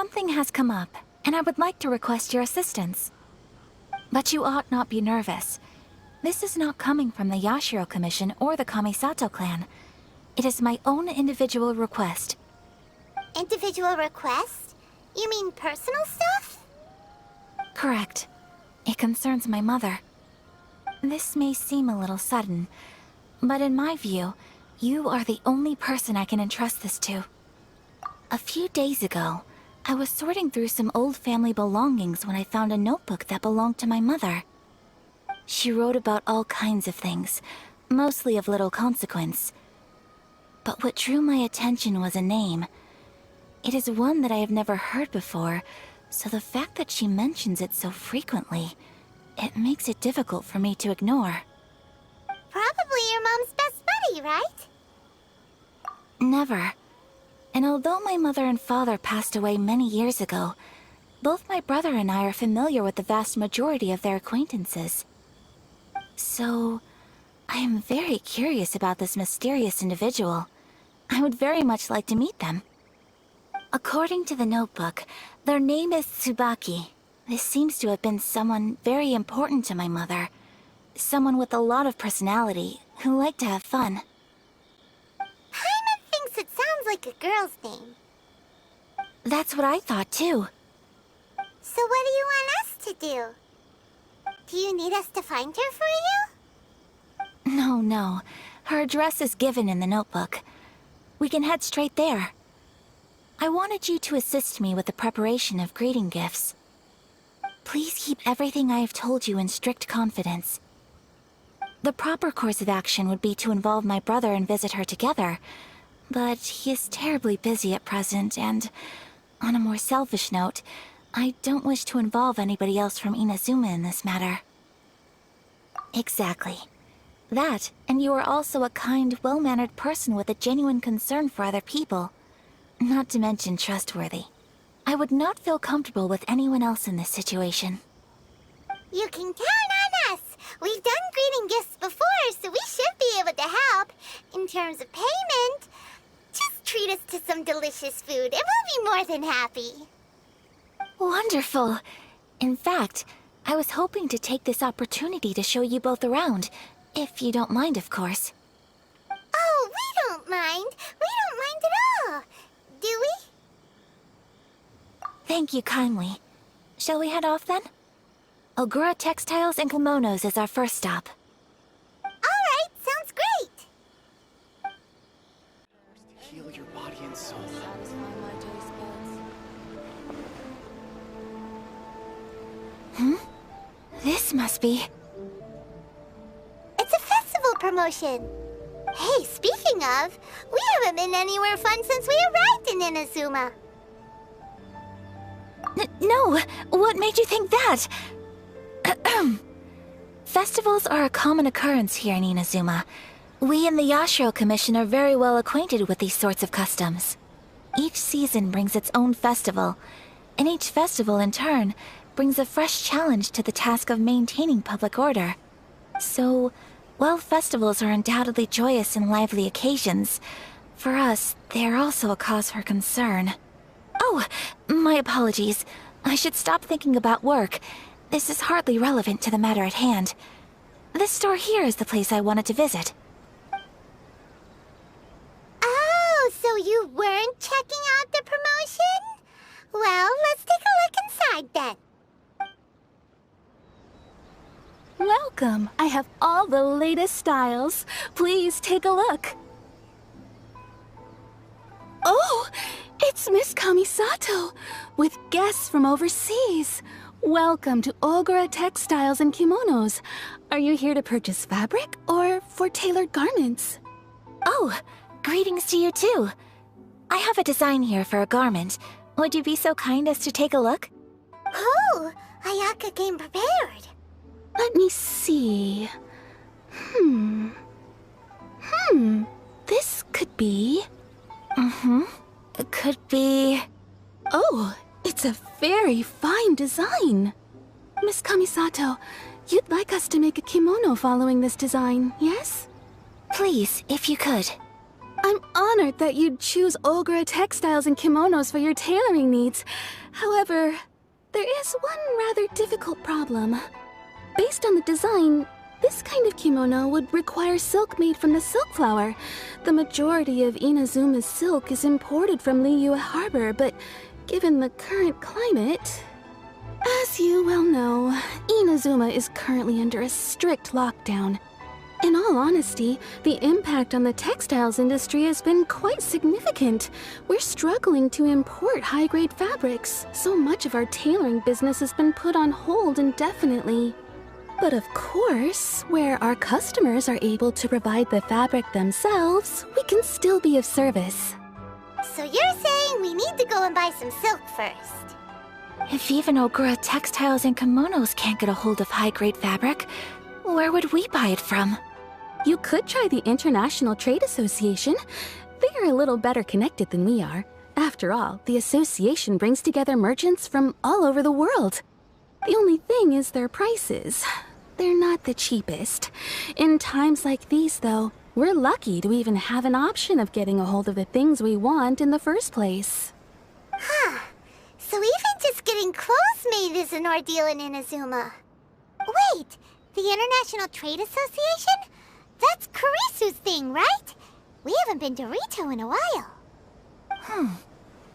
Something has come up, and I would like to request your assistance. But you ought not be nervous. This is not coming from the Yashiro Commission or the Kamisato clan. It is my own individual request. Individual request? You mean personal stuff? Correct. It concerns my mother. This may seem a little sudden, but in my view, you are the only person I can entrust this to. A few days ago, I was sorting through some old family belongings when I found a notebook that belonged to my mother. She wrote about all kinds of things, mostly of little consequence. But what drew my attention was a name. It is one that I have never heard before, so the fact that she mentions it so frequently, it makes it difficult for me to ignore. Probably your mom's best buddy, right? Never. And although my mother and father passed away many years ago, both my brother and I are familiar with the vast majority of their acquaintances. So, I am very curious about this mysterious individual. I would very much like to meet them. According to the notebook, their name is Tsubaki. This seems to have been someone very important to my mother. Someone with a lot of personality, who liked to have fun. Paimon thinks it sounds like a girl's name. That's what I thought too. So what do you want us to do? Do you need us to find her for you? No. Her address is given in the notebook. We can head straight there. I wanted you to assist me with the preparation of greeting gifts. Please keep everything I have told you in strict confidence. The proper course of action would be to involve my brother and visit her together, but he is terribly busy at present, and on a more selfish note, I don't wish to involve anybody else from Inazuma in this matter. Exactly. That, and you are also a kind, well-mannered person with a genuine concern for other people. Not to mention trustworthy. I would not feel comfortable with anyone else in this situation. You can count on us! We've done greeting gifts before, so we should be able to help. In terms of payment, just treat us to some delicious food and we'll be more than happy. Wonderful! In fact, I was hoping to take this opportunity to show you both around, if you don't mind, of course. Oh, we don't mind. We don't mind at all. Do we? Thank you kindly. Shall we head off then? Ogura Textiles and Kimonos is our first stop. Alright, sounds great! Heal your body and soul. This must be... It's a festival promotion. Hey, speaking of, we haven't been anywhere fun since we arrived in Inazuma. No! What made you think that? Festivals are a common occurrence here in Inazuma. We in the Yashiro Commission are very well acquainted with these sorts of customs. Each season brings its own festival, and each festival in turn brings a fresh challenge to the task of maintaining public order. So, while festivals are undoubtedly joyous and lively occasions, for us, they are also a cause for concern. Oh, my apologies. I should stop thinking about work. This is hardly relevant to the matter at hand. This store here is the place I wanted to visit. Oh, so you weren't checking out the promotion? Well, let's take a look inside then. Welcome! I have all the latest styles. Please take a look. Oh! It's Miss Kamisato, with guests from overseas. Welcome to Ogura Textiles and Kimonos. Are you here to purchase fabric or for tailored garments? Oh, greetings to you too. I have a design here for a garment. Would you be so kind as to take a look? Oh, Ayaka came prepared. Let me see. This could be... It could be... Oh, it's a very fine design. Miss Kamisato, you'd like us to make a kimono following this design, yes? Please, if you could. I'm honored that you'd choose Ogura textiles and kimonos for your tailoring needs. However, there is one rather difficult problem. Based on the design, this kind of kimono would require silk made from the silk flower. The majority of Inazuma's silk is imported from Liyue Harbor, but given the current climate... As you well know, Inazuma is currently under a strict lockdown. In all honesty, the impact on the textiles industry has been quite significant. We're struggling to import high-grade fabrics. So much of our tailoring business has been put on hold indefinitely. But of course, where our customers are able to provide the fabric themselves, we can still be of service. So you're saying we need to go and buy some silk first? If even Ogura textiles and kimonos can't get a hold of high-grade fabric, where would we buy it from? You could try the International Trade Association. They are a little better connected than we are. After all, the association brings together merchants from all over the world. The only thing is their prices. They're not the cheapest. In times like these, though, we're lucky to even have an option of getting a hold of the things we want in the first place. Huh. So even just getting clothes made is an ordeal in Inazuma. Wait, the International Trade Association? That's Kurisu's thing, right? We haven't been to Rito in a while.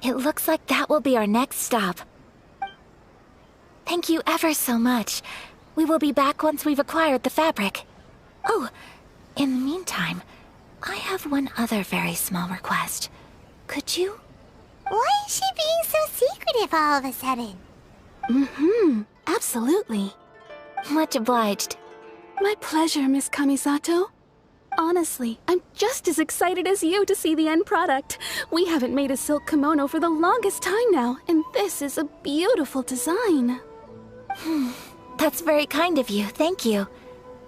It looks like that will be our next stop. Thank you ever so much. We will be back once we've acquired the fabric. Oh, in the meantime, I have one other very small request. Could you? Why is she being so secretive all of a sudden? Absolutely. Much obliged. My pleasure, Miss Kamisato. Honestly, I'm just as excited as you to see the end product. We haven't made a silk kimono for the longest time now, and this is a beautiful design. That's very kind of you, thank you.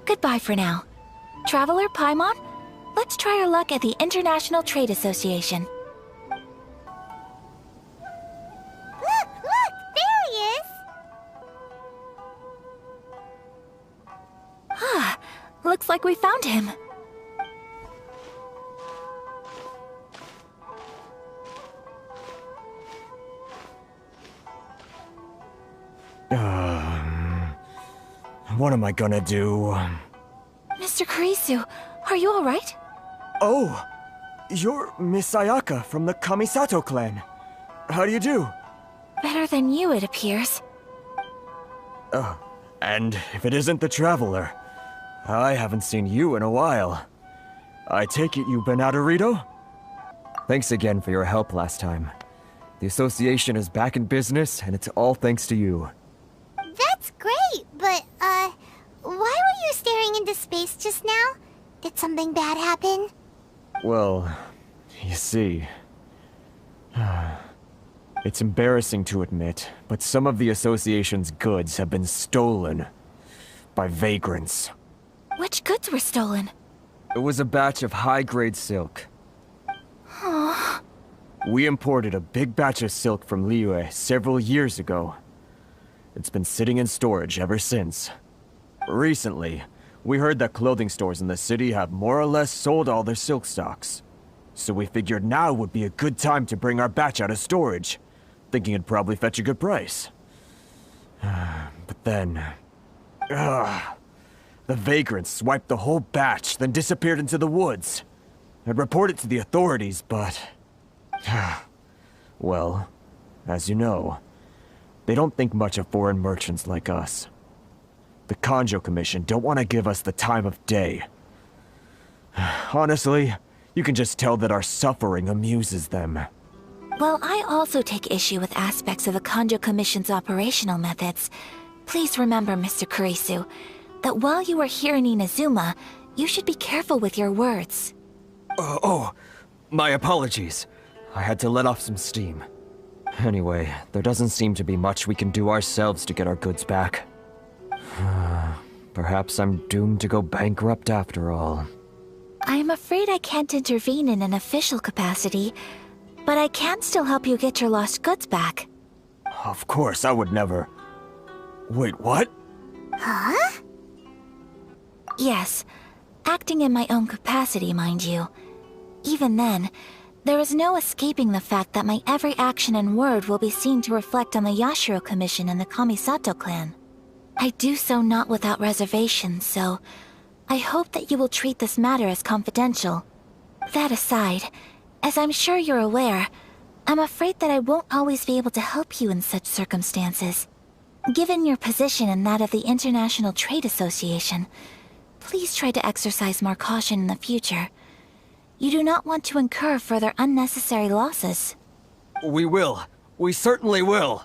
Goodbye for now. Traveler Paimon, let's try our luck at the International Trade Association. Look, there he is! Looks like we found him. What am I gonna do? Mr. Kurisu, are you alright? Oh! You're Miss Ayaka from the Kamisato clan. How do you do? Better than you, it appears. And if it isn't the Traveler, I haven't seen you in a while. I take it you've been out of Rito? Thanks again for your help last time. The association is back in business, and it's all thanks to you. That's great, but, why were you staring into space just now? Did something bad happen? Well, you see... It's embarrassing to admit, but some of the association's goods have been stolen by vagrants. Which goods were stolen? It was a batch of high-grade silk. We imported a big batch of silk from Liyue several years ago. It's been sitting in storage ever since. Recently, we heard that clothing stores in the city have more or less sold all their silk stocks. So we figured now would be a good time to bring our batch out of storage, thinking it'd probably fetch a good price. But then... the vagrants swiped the whole batch, then disappeared into the woods. I'd report it to the authorities, but... well, as you know, they don't think much of foreign merchants like us. The Kanjo Commission don't want to give us the time of day. Honestly, you can just tell that our suffering amuses them. Well, I also take issue with aspects of the Kanjo Commission's operational methods. Please remember, Mr. Kurisu, that while you are here in Inazuma, you should be careful with your words. My apologies. I had to let off some steam. Anyway, there doesn't seem to be much we can do ourselves to get our goods back. Perhaps I'm doomed to go bankrupt after all. I'm afraid I can't intervene in an official capacity, but I can still help you get your lost goods back. Of course, I would never... Wait, what? Huh? Yes, acting in my own capacity, mind you. Even then, there is no escaping the fact that my every action and word will be seen to reflect on the Yashiro Commission and the Kamisato clan. I do so not without reservation, so I hope that you will treat this matter as confidential. That aside, as I'm sure you're aware, I'm afraid that I won't always be able to help you in such circumstances. Given your position and that of the International Trade Association, please try to exercise more caution in the future. You do not want to incur further unnecessary losses. We will. We certainly will.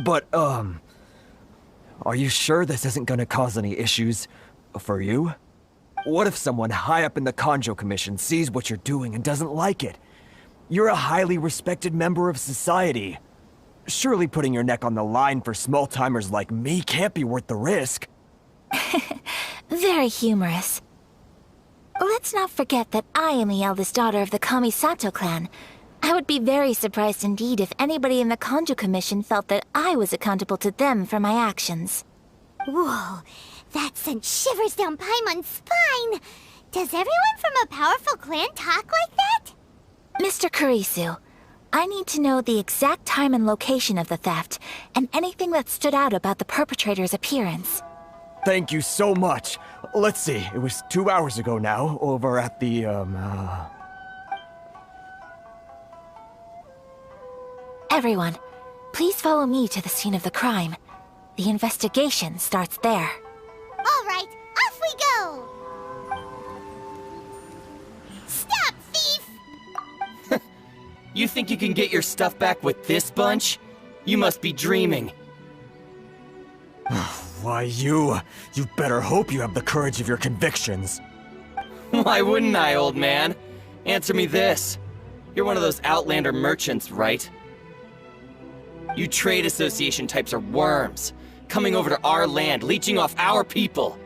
But, are you sure this isn't gonna cause any issues for you? What if someone high up in the Kanjo Commission sees what you're doing and doesn't like it? You're a highly respected member of society. Surely putting your neck on the line for small-timers like me can't be worth the risk. Very humorous. Let's not forget that I am the eldest daughter of the Kamisato clan. I would be very surprised indeed if anybody in the Kanjo Commission felt that I was accountable to them for my actions. Whoa, that sent shivers down Paimon's spine. Does everyone from a powerful clan talk like that? Mr. Kurisu, I need to know the exact time and location of the theft, and anything that stood out about the perpetrator's appearance. Thank you so much. Let's see, it was 2 hours ago now, over at the, Everyone, please follow me to the scene of the crime. The investigation starts there. All right, off we go! Stop, thief! You think you can get your stuff back with this bunch? You must be dreaming. Why you better hope you have the courage of your convictions. Why wouldn't I, old man? Answer me this. You're one of those Outlander merchants, right? You trade association types are worms, coming over to our land, leeching off our people.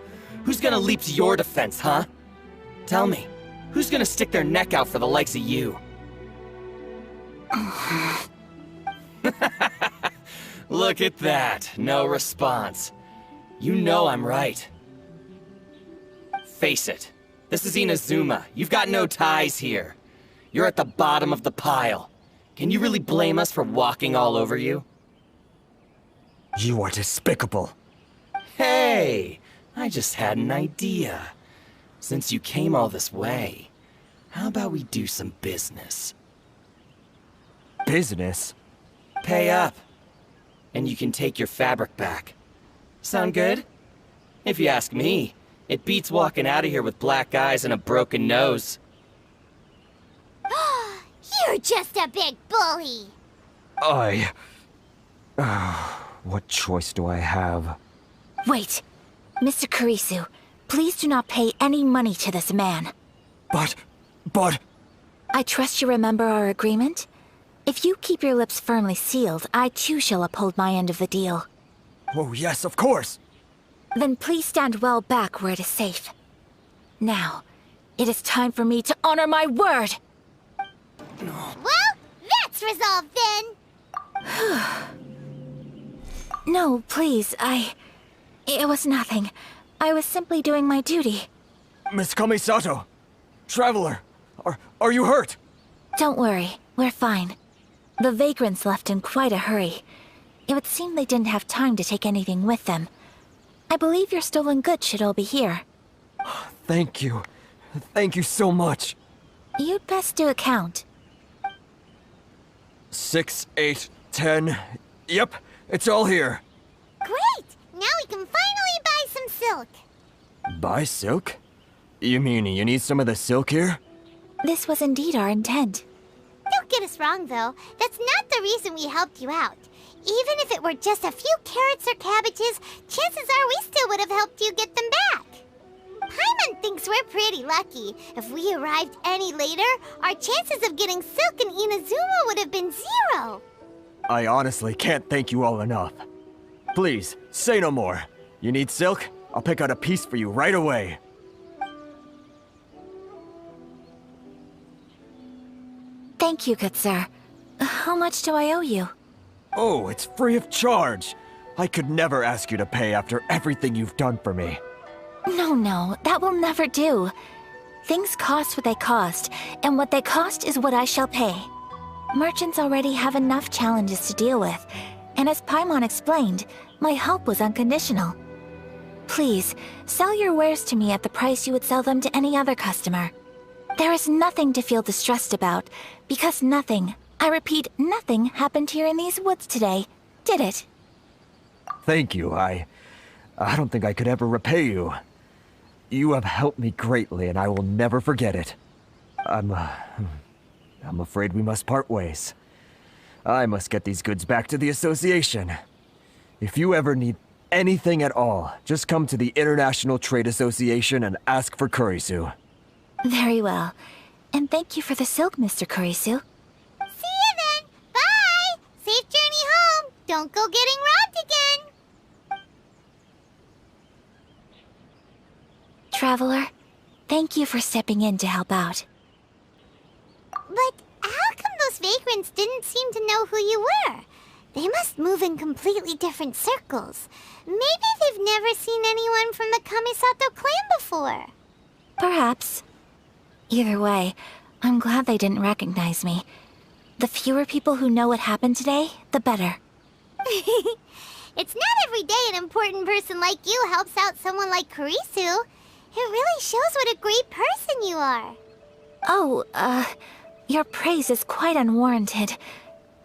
Who's gonna leap to your defense, huh? Tell me, who's gonna stick their neck out for the likes of you? Look at that, no response. You know I'm right. Face it, this is Inazuma. You've got no ties here. You're at the bottom of the pile. Can you really blame us for walking all over you? You are despicable. Hey, I just had an idea. Since you came all this way, how about we do some business? Business? Pay up, and you can take your fabric back. Sound good? If you ask me, it beats walking out of here with black eyes and a broken nose. You're just a big bully! What choice do I have? Wait! Mr. Kurisu, please do not pay any money to this man. But... I trust you remember our agreement? If you keep your lips firmly sealed, I too shall uphold my end of the deal. Oh yes, of course! Then please stand well back where it is safe. Now, it is time for me to honor my word! Well, that's resolved then! No, please, It was nothing. I was simply doing my duty. Miss Kamisato! Traveler! Are you hurt? Don't worry, we're fine. The vagrants left in quite a hurry. It would seem they didn't have time to take anything with them. I believe your stolen goods should all be here. Thank you. Thank you so much. You'd best do a count. 6, 8, 10... Yep, it's all here. Great! Now we can finally buy some silk. Buy silk? You mean you need some of the silk here? This was indeed our intent. Don't get us wrong, though. That's not the reason we helped you out. Even if it were just a few carrots or cabbages, chances are we still would have helped you get them back. Paimon thinks we're pretty lucky. If we arrived any later, our chances of getting silk in Inazuma would have been 0. I honestly can't thank you all enough. Please, say no more. You need silk? I'll pick out a piece for you right away. Thank you, good sir. How much do I owe you? Oh, it's free of charge. I could never ask you to pay after everything you've done for me. No, that will never do. Things cost what they cost, and what they cost is what I shall pay. Merchants already have enough challenges to deal with, and as Paimon explained, my help was unconditional. Please, sell your wares to me at the price you would sell them to any other customer. There is nothing to feel distressed about, because nothing, I repeat, nothing happened here in these woods today, did it? Thank you. I don't think I could ever repay you. You have helped me greatly, and I will never forget it. I'm afraid we must part ways. I must get these goods back to the association. If you ever need anything at all, just come to the International Trade Association and ask for Kurisu. Very well. And thank you for the silk, Mr. Kurisu. See you then. Bye. Safe journey home. Don't go getting robbed again. Traveler, thank you for stepping in to help out. But how come those vagrants didn't seem to know who you were? They must move in completely different circles. Maybe they've never seen anyone from the Kamisato clan before. Perhaps. Either way, I'm glad they didn't recognize me. The fewer people who know what happened today, the better. It's not every day an important person like you helps out someone like Kurisu. It really shows what a great person you are. Oh, your praise is quite unwarranted.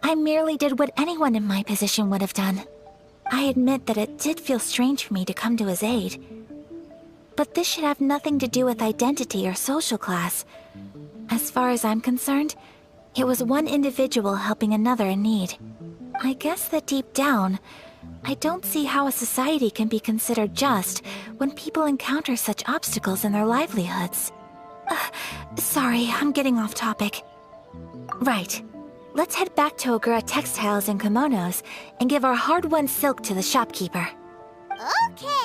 I merely did what anyone in my position would have done. I admit that it did feel strange for me to come to his aid. But this should have nothing to do with identity or social class. As far as I'm concerned, it was one individual helping another in need. I guess that deep down, I don't see how a society can be considered just when people encounter such obstacles in their livelihoods. Sorry, I'm getting off topic. Right. Let's head back to Ogura Textiles and Kimonos and give our hard-won silk to the shopkeeper. Okay.